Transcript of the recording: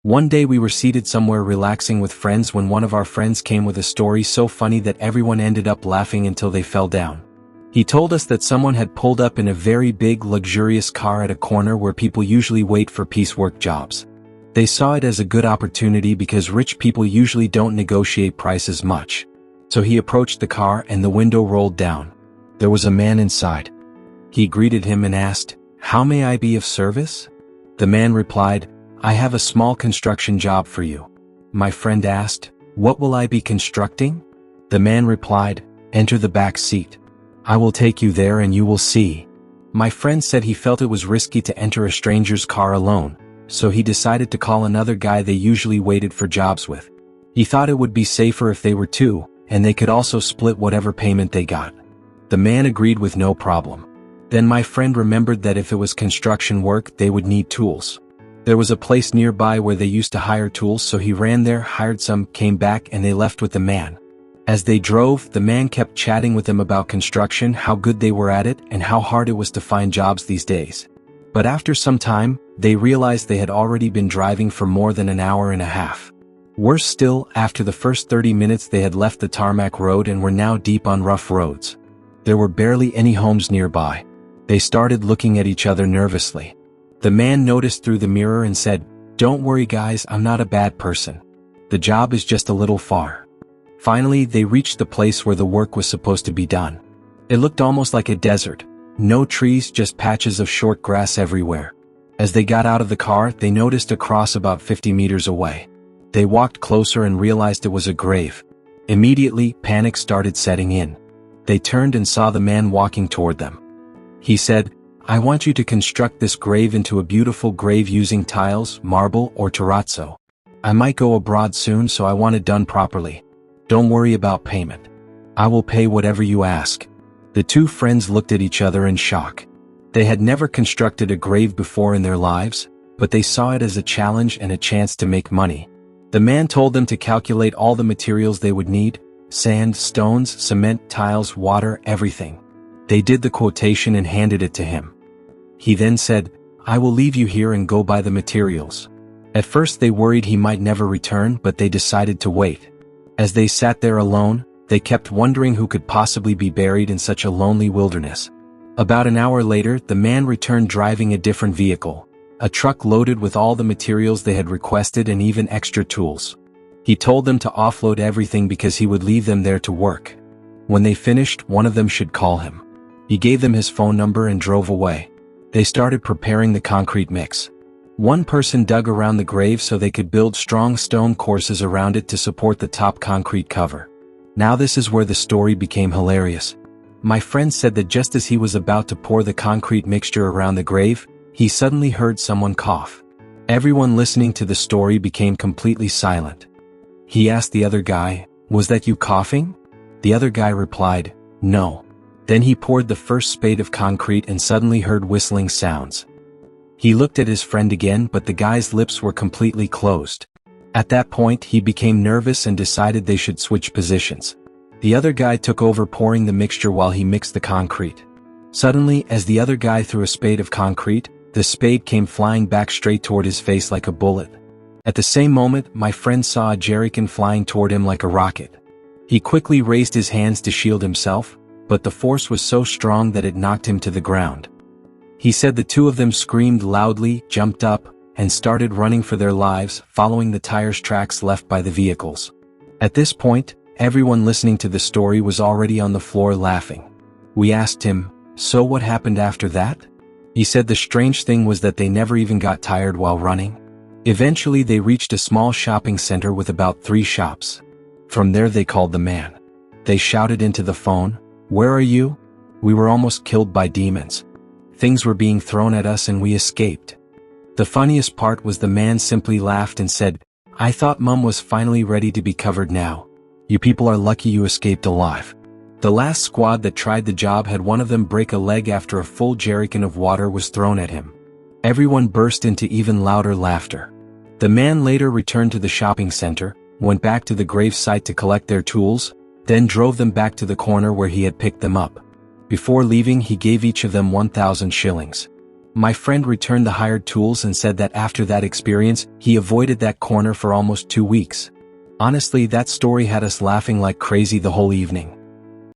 One day we were seated somewhere relaxing with friends when one of our friends came with a story so funny that everyone ended up laughing until they fell down. He told us that someone had pulled up in a very big luxurious car at a corner where people usually wait for piecework jobs. They saw it as a good opportunity because rich people usually don't negotiate prices much. So he approached the car and the window rolled down. There was a man inside. He greeted him and asked, "How may I be of service?" The man replied, "I have a small construction job for you." My friend asked, "What will I be constructing?" The man replied, "Enter the back seat. I will take you there and you will see." My friend said he felt it was risky to enter a stranger's car alone, so he decided to call another guy they usually waited for jobs with. He thought it would be safer if they were two, and they could also split whatever payment they got. The man agreed with no problem. Then my friend remembered that if it was construction work, they would need tools. There was a place nearby where they used to hire tools, so he ran there, hired some, came back, and they left with the man. As they drove, the man kept chatting with them about construction, how good they were at it, and how hard it was to find jobs these days. But after some time, they realized they had already been driving for more than an hour and a half. Worse still, after the first 30 minutes they had left the tarmac road and were now deep on rough roads. There were barely any homes nearby. They started looking at each other nervously. The man noticed through the mirror and said, "Don't worry guys, I'm not a bad person. The job is just a little far." Finally, they reached the place where the work was supposed to be done. It looked almost like a desert. No trees, just patches of short grass everywhere. As they got out of the car, they noticed a cross about 50 meters away. They walked closer and realized it was a grave. Immediately, panic started setting in. They turned and saw the man walking toward them. He said, "I want you to construct this grave into a beautiful grave using tiles, marble, or terrazzo. I might go abroad soon, so I want it done properly. Don't worry about payment. I will pay whatever you ask." The two friends looked at each other in shock. They had never constructed a grave before in their lives, but they saw it as a challenge and a chance to make money. The man told them to calculate all the materials they would need: sand, stones, cement, tiles, water, everything. They did the quotation and handed it to him. He then said, "I will leave you here and go buy the materials." At first they worried he might never return, but they decided to wait. As they sat there alone, they kept wondering who could possibly be buried in such a lonely wilderness. About an hour later, the man returned driving a different vehicle, a truck loaded with all the materials they had requested and even extra tools. He told them to offload everything because he would leave them there to work. When they finished, one of them should call him. He gave them his phone number and drove away. They started preparing the concrete mix. One person dug around the grave so they could build strong stone courses around it to support the top concrete cover. Now this is where the story became hilarious. My friend said that just as he was about to pour the concrete mixture around the grave, he suddenly heard someone cough. Everyone listening to the story became completely silent. He asked the other guy, "Was that you coughing?" The other guy replied, "No." Then he poured the first spade of concrete and suddenly heard whistling sounds. He looked at his friend again, but the guy's lips were completely closed. At that point, he became nervous and decided they should switch positions. The other guy took over pouring the mixture while he mixed the concrete. Suddenly, as the other guy threw a spade of concrete, the spade came flying back straight toward his face like a bullet. At the same moment, my friend saw a jerrycan flying toward him like a rocket. He quickly raised his hands to shield himself, but the force was so strong that it knocked him to the ground. He said the two of them screamed loudly, jumped up, and started running for their lives, following the tires tracks left by the vehicles. At this point, everyone listening to the story was already on the floor laughing. We asked him, "So what happened after that?" He said the strange thing was that they never even got tired while running. Eventually they reached a small shopping center with about 3 shops. From there they called the man. They shouted into the phone, "Where are you? We were almost killed by demons. Things were being thrown at us and we escaped." The funniest part was the man simply laughed and said, "I thought Mum was finally ready to be covered now. You people are lucky you escaped alive." The last squad that tried the job had one of them break a leg after a full jerrycan of water was thrown at him. Everyone burst into even louder laughter. The man later returned to the shopping center, went back to the grave site to collect their tools, then drove them back to the corner where he had picked them up. Before leaving, he gave each of them 1,000 shillings. My friend returned the hired tools and said that after that experience, he avoided that corner for almost 2 weeks. Honestly, that story had us laughing like crazy the whole evening.